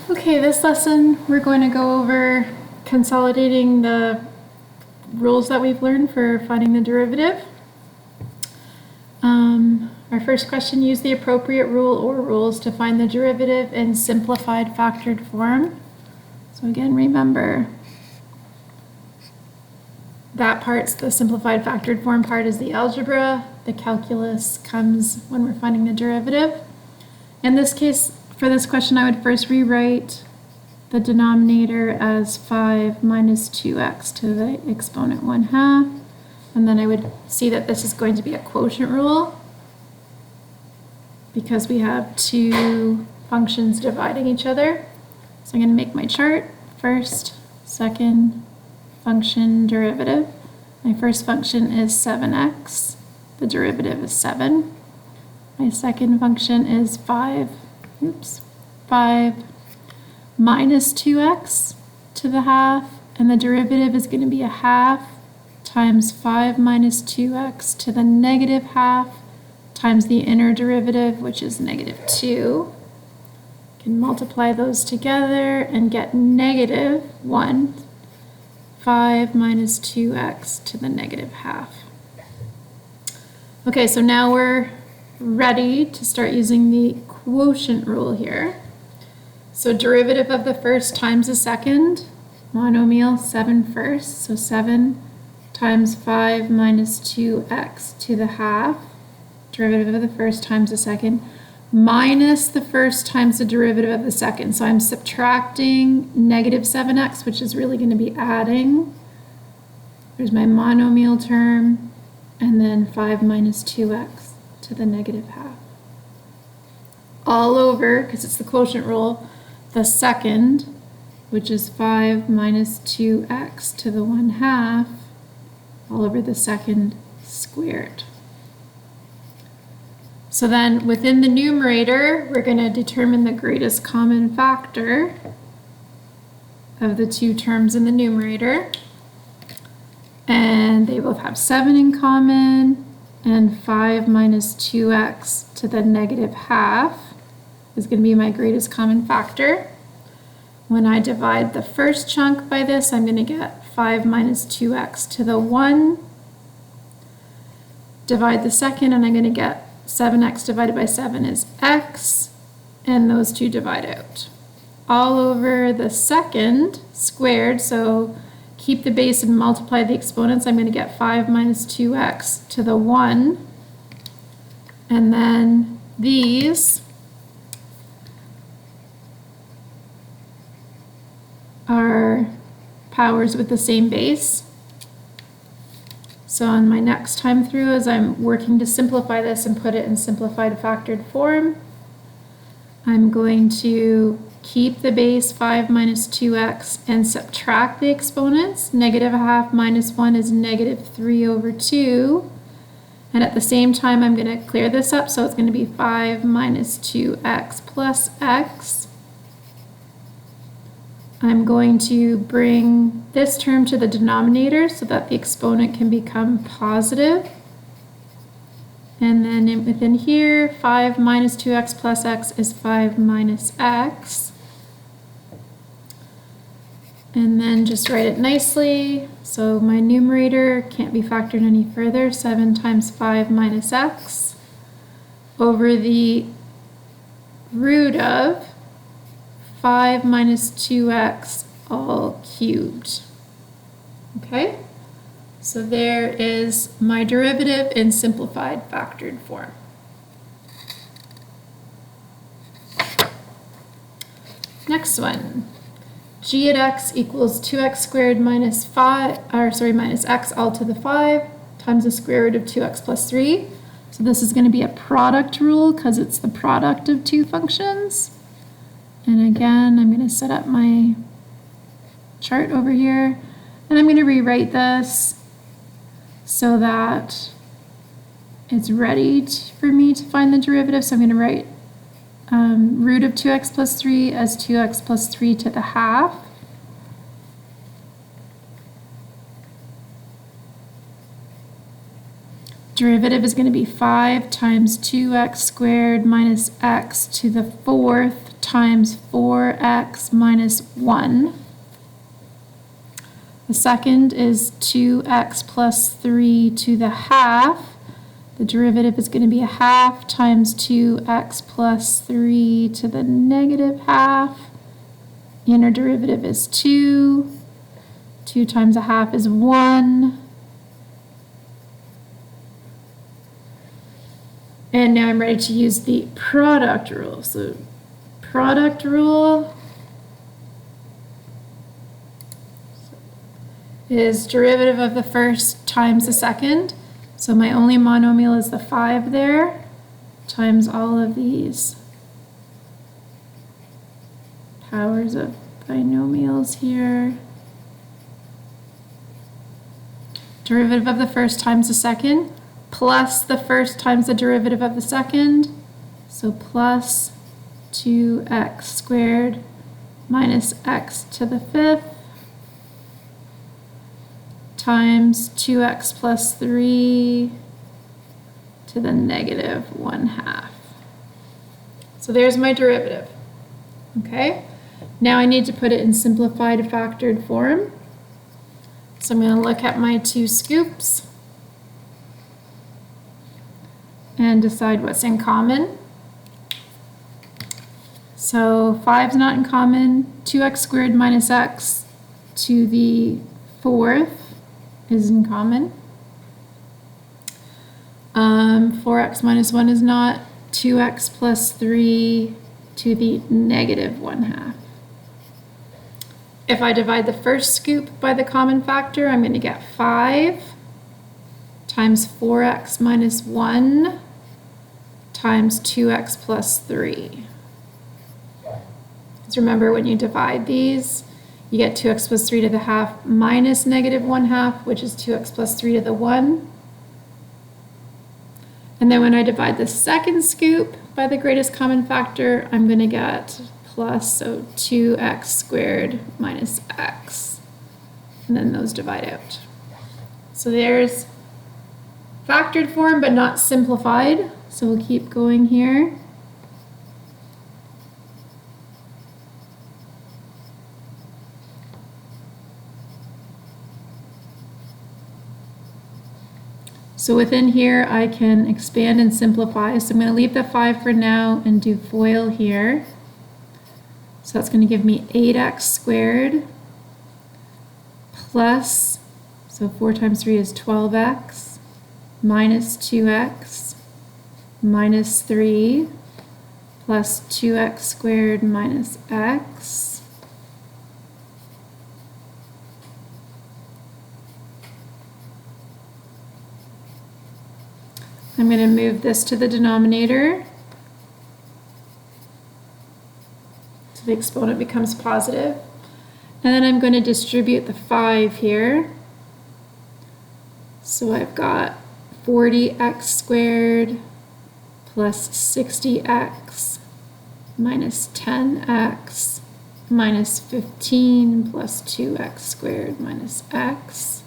Okay, this lesson we're going to go over consolidating the rules that we've learned for finding the derivative. Our first question, use the appropriate rule or rules to find the derivative in simplified factored form. So again, remember that part's the simplified factored form part is the algebra. The calculus comes when we're finding the derivative. In this case, for this question, I would first rewrite the denominator as 5 minus 2x to the exponent 1/2. And then I would see that this is going to be a quotient rule because we have two functions dividing each other. So I'm going to make my chart. First, second function derivative. My first function is 7x. The derivative is 7. My second function is 5 minus 2x to the half, and the derivative is going to be a half times 5 minus 2x to the negative half times the inner derivative, which is negative 2. You can multiply those together and get negative 1. 5 minus 2x to the negative half. Okay, so now we're ready to start using the quotient rule here. So derivative of the first times the second, monomial 7 first, so 7 times 5 minus 2x to the half, derivative of the first times the second, minus the first times the derivative of the second. So I'm subtracting negative 7x, which is really going to be adding. There's my monomial term, and then 5 minus 2x to the negative half. All over, because it's the quotient rule, the second, which is 5 minus 2x to the 1/2, all over the second squared. So then within the numerator, we're going to determine the greatest common factor of the two terms in the numerator. And they both have 7 in common, and 5 minus 2x to the negative half is going to be my greatest common factor. When I divide the first chunk by this, I'm going to get 5 minus 2x to the 1. Divide the second, and I'm going to get 7x divided by 7 is x, and those two divide out. All over the second squared, so keep the base and multiply the exponents. I'm going to get 5 minus 2x to the 1. And then these are powers with the same base. So on my next time through, as I'm working to simplify this and put it in simplified factored form, I'm going to keep the base 5 minus 2x and subtract the exponents. Negative 1/2 minus 1 is negative 3 over 2. And at the same time, I'm going to clear this up, so it's going to be 5 minus 2x plus x. I'm going to bring this term to the denominator so that the exponent can become positive. And then within here, 5 minus 2x plus x is 5 minus x. And then just write it nicely. So my numerator can't be factored any further. 7 times 5 minus x over the root of 5 minus 2x all cubed. Okay? So there is my derivative in simplified factored form. Next one. G at x equals 2x squared minus x all to the 5 times the square root of 2x plus 3. So this is going to be a product rule because it's the product of two functions. And again, I'm going to set up my chart over here, and I'm going to rewrite this so that it's ready for me to find the derivative. So I'm going to write root of 2x plus 3 as 2x plus 3 to the half. Derivative is going to be 5 times 2x squared minus x to the 4th times 4x minus 1. The second is 2x plus 3 to the half. The derivative is going to be a half times 2x plus 3 to the negative half. The inner derivative is 2. 2 times a half is 1. And now I'm ready to use the product rule. So product rule is derivative of the first times the second. So my only monomial is the 5 there, times all of these powers of binomials here. Derivative of the first times the second, plus the first times the derivative of the second. So plus 2x squared minus x to the fifth times 2x plus 3 to the negative 1/2. So there's my derivative. Okay, now I need to put it in simplified factored form. So I'm going to look at my two scoops and decide what's in common. So 5's not in common. 2x squared minus x to the fourth is in common. 4x minus 1 is not. 2x plus 3 to the negative 1/2. If I divide the first scoop by the common factor, I'm going to get 5 times 4x minus 1 times 2x plus 3. Because remember, when you divide these, you get 2x plus 3 to the half minus negative 1/2, which is 2x plus 3 to the 1. And then when I divide the second scoop by the greatest common factor, I'm going to get plus, so 2x squared minus x. And then those divide out. So there's factored form, but not simplified. So we'll keep going here. So within here, I can expand and simplify. So I'm going to leave the 5 for now and do FOIL here. So that's going to give me 8x squared plus, so 4 times 3 is 12x, minus 2x, minus 3, plus 2x squared minus x. I'm going to move this to the denominator. So the exponent becomes positive. And then I'm going to distribute the 5 here. So I've got 40x squared plus 60x minus 10x minus 15 plus 2x squared minus x.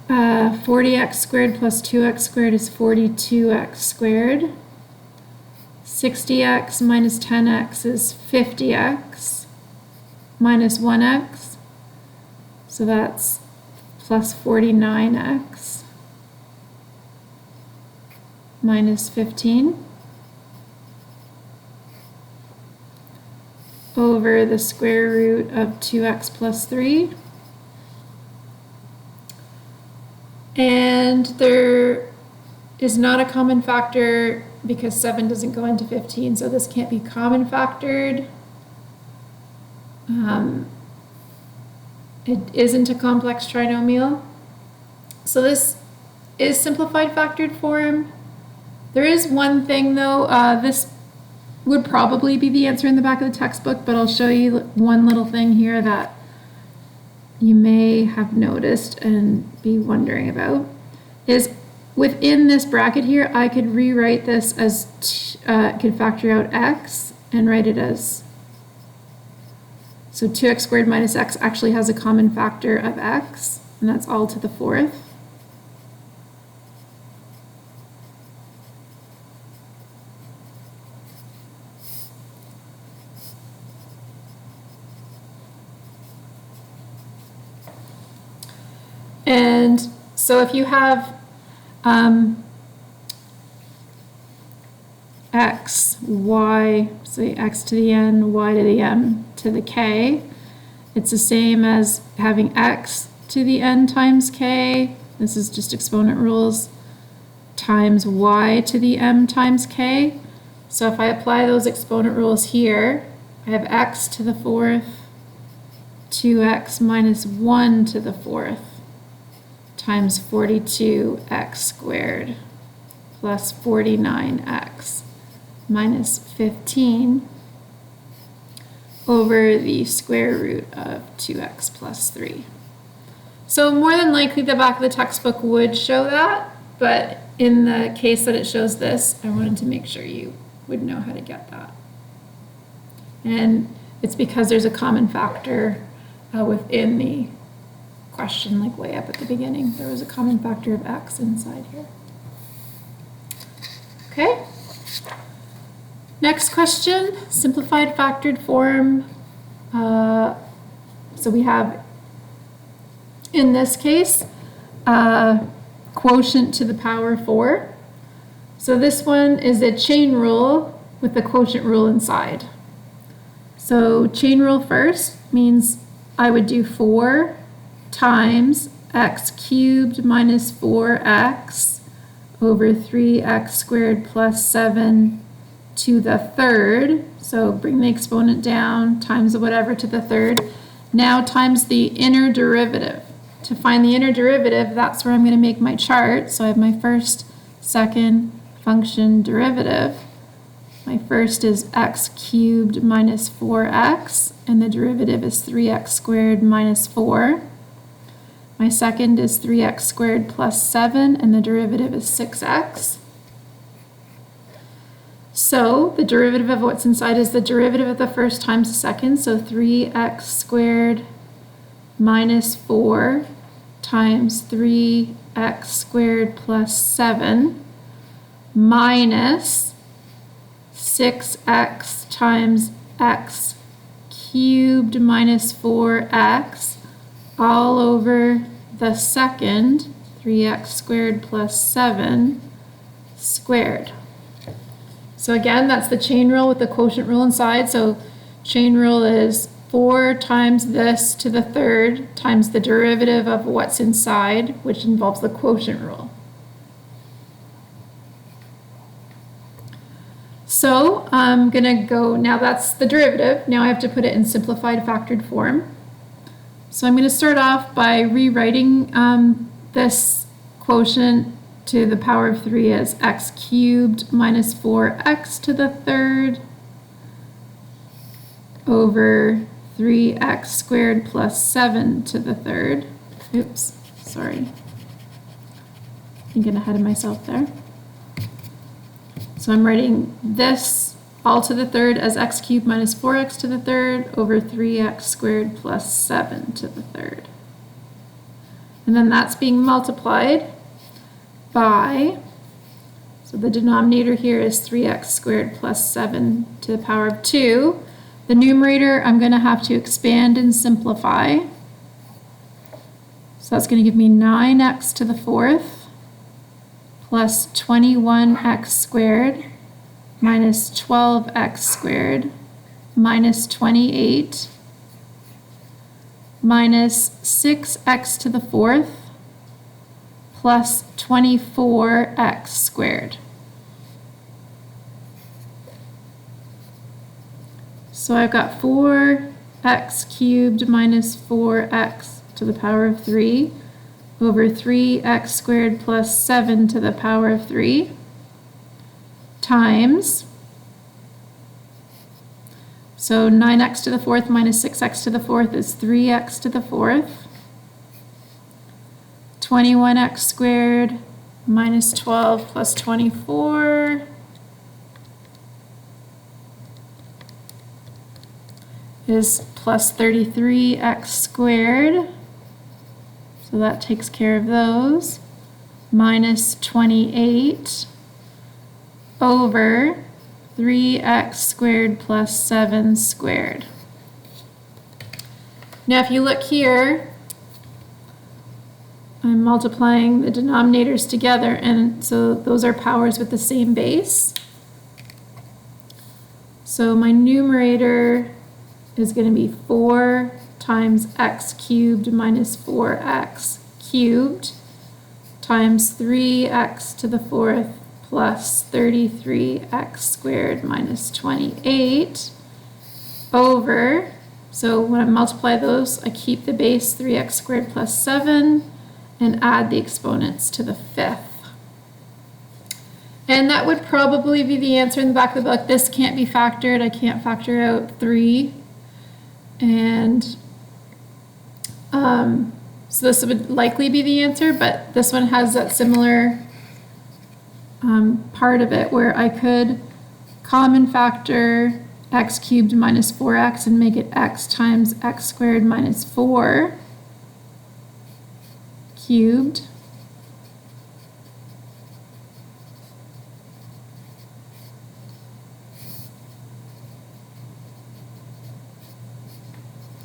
Uh, 40x squared plus 2x squared is 42x squared. 60x minus 10x is 50x minus 1x. So that's plus 49x minus 15 over the square root of 2x plus 3. And there is not a common factor because 7 doesn't go into 15, so this can't be common factored. It isn't a complex trinomial. So this is simplified factored form. There is one thing though, this would probably be the answer in the back of the textbook, but I'll show you one little thing here that you may have noticed and be wondering about, is within this bracket here, I could rewrite this as, could factor out x and write it as So 2x squared minus x actually has a common factor of x, and that's all to the fourth. And so if you have x, y, say x to the n, y to the m to the k, it's the same as having x to the n times k, this is just exponent rules, times y to the m times k. So if I apply those exponent rules here, I have x to the fourth, 2x minus 1 to the fourth, times 42x squared plus 49x minus 15 over the square root of 2x plus 3. So more than likely the back of the textbook would show that, but in the case that it shows this, I wanted to make sure you would know how to get that. And it's because there's a common factor within the question, like way up at the beginning. There was a common factor of x inside here. Okay. Next question, simplified factored form. So we have, in this case, quotient to the power 4. So this one is a chain rule with the quotient rule inside. So chain rule first means I would do 4 times x cubed minus 4x over 3x squared plus 7 to the third. So bring the exponent down, times the whatever to the third. Now times the inner derivative. To find the inner derivative, that's where I'm going to make my chart. So I have my first, second function derivative. My first is x cubed minus 4x, and the derivative is 3x squared minus 4. My second is 3x squared plus 7, and the derivative is 6x. So the derivative of what's inside is the derivative of the first times the second, so 3x squared minus 4 times 3x squared plus 7 minus 6x times x cubed minus 4x all over the second, 3x squared plus 7 squared. So again, that's the chain rule with the quotient rule inside. So chain rule is 4 times this to the third times the derivative of what's inside, which involves the quotient rule. So I'm going to go, now that's the derivative. Now I have to put it in simplified factored form. So I'm going to start off by rewriting this quotient to the power of 3 as x cubed minus 4x to the third over 3x squared plus 7 to the third. Oops, sorry. Thinking ahead of myself there. So I'm writing this all to the third as x cubed minus 4x to the third over 3x squared plus 7 to the third. And then that's being multiplied by, so the denominator here is 3x squared plus 7 to the power of 2. The numerator I'm going to have to expand and simplify. So that's going to give me 9x to the fourth plus 21x squared minus 12x squared minus 28 minus 6x to the fourth plus 24x squared. So I've got 4x cubed minus 4x to the power of 3 over 3x squared plus 7 to the power of 3 times, so 9x to the fourth minus 6x to the fourth is 3x to the fourth, 21x squared minus 12 plus 24 is plus 33x squared. So that takes care of those. Minus 28 over 3x squared plus 7 squared. Now if you look here, I'm multiplying the denominators together, and so those are powers with the same base. So my numerator is going to be 4 times x cubed minus 4x cubed times 3x to the 4th plus 33x squared minus 28 over, so when I multiply those, I keep the base 3x squared plus 7 and add the exponents to the 5th. And that would probably be the answer in the back of the book. This can't be factored. I can't factor out 3. And so this would likely be the answer, but this one has that similar part of it where I could common factor x cubed minus 4x and make it x times x squared minus 4 cubed.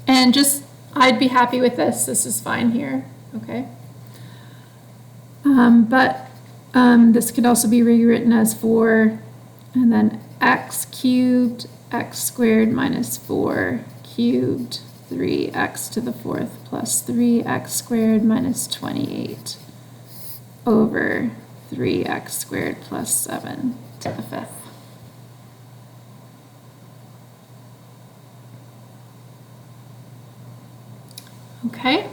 And just, I'd be happy with this. This is fine here, okay? This could also be rewritten as 4, and then x cubed, x squared minus 4 cubed, 3x to the 4th plus 3x squared minus 28 over 3x squared plus 7 to the 5th. Okay.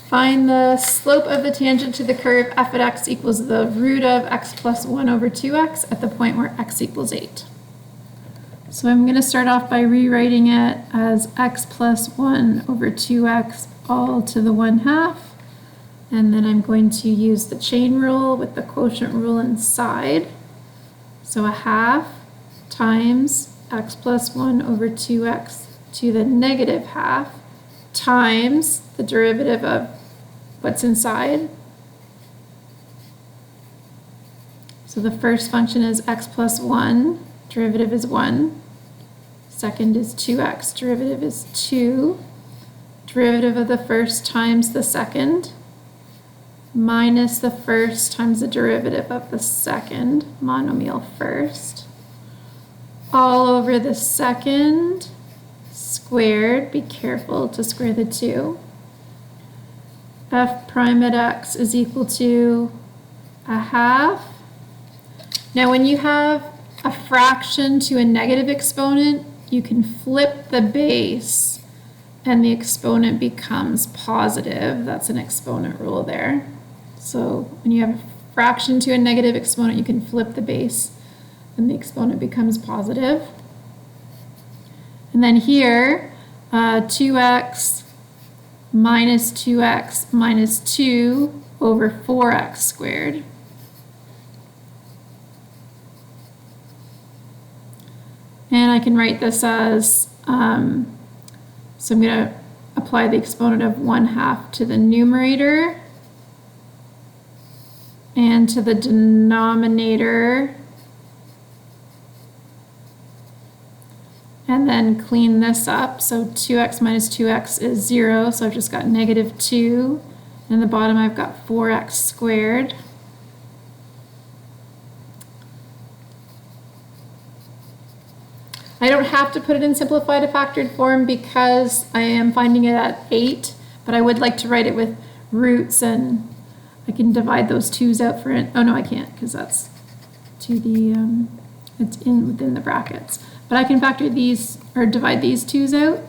Find the slope of the tangent to the curve f at x equals the root of x plus 1 over 2x at the point where x equals 8. So I'm going to start off by rewriting it as x plus 1 over 2x all to the 1/2. And then I'm going to use the chain rule with the quotient rule inside. So 1/2 times x plus 1 over 2x to the negative 1/2 times the derivative of what's inside. So the first function is x plus 1, derivative is 1. Second is 2x, derivative is 2. Derivative of the first times the second, minus the first times the derivative of the second, monomial first, all over the second squared. Be careful to square the 2. F prime at x is equal to 1/2. Now when you have a fraction to a negative exponent, you can flip the base and the exponent becomes positive. That's an exponent rule there. So when you have a fraction to a negative exponent, you can flip the base and the exponent becomes positive. And then here, 2x minus 2x minus 2 over 4x squared. And I can write this as, so I'm going to apply the exponent of 1/2 to the numerator and to the denominator, and then clean this up. So 2x minus 2x is 0, so I've just got negative 2, and at the bottom I've got 4x squared. I don't have to put it in simplified to factored form because I am finding it at 8, but I would like to write it with roots, and I can divide those 2's out for it. Oh no, I can't, because that's to the, it's within the brackets. But I can factor these, or divide these 2's out.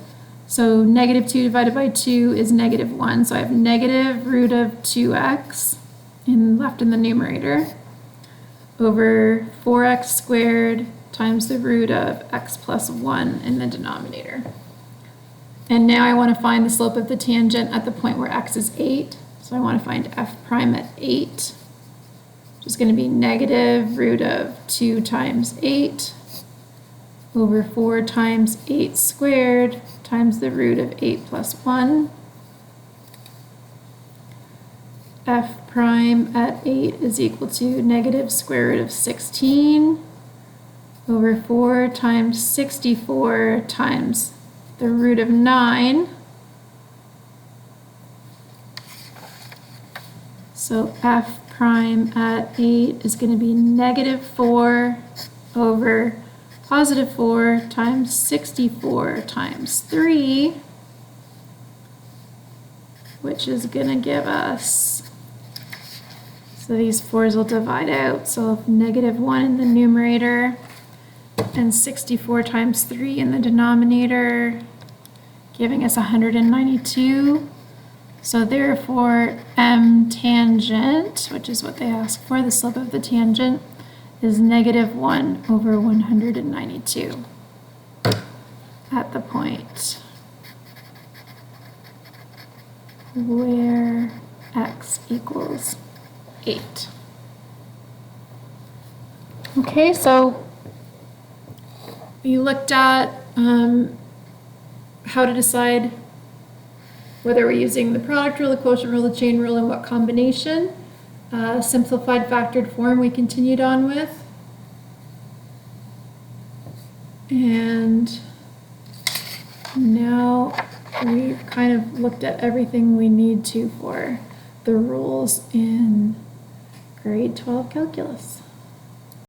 So negative 2 divided by 2 is negative 1. So I have negative root of 2x left in the numerator over 4x squared times the root of x plus 1 in the denominator. And now I want to find the slope of the tangent at the point where x is 8. So I want to find f prime at 8. which is going to be negative root of 2 times 8 over 4 times 8 squared times the root of 8 plus 1. F prime at 8 is equal to negative square root of 16 over 4 times 64 times the root of 9. So F prime at 8 is going to be negative 4 over positive 4 times 64 times 3, which is going to give us, so these 4's will divide out, so negative 1 in the numerator and 64 times 3 in the denominator, giving us 192. So therefore, M tangent, which is what they ask for, the slope of the tangent, is negative 1 over 192 at the point where x equals 8. Okay, so we looked at how to decide whether we're using the product rule, the quotient rule, the chain rule, and what combination. Simplified factored form we continued on with. And now we've kind of looked at everything we need to for the rules in grade 12 calculus.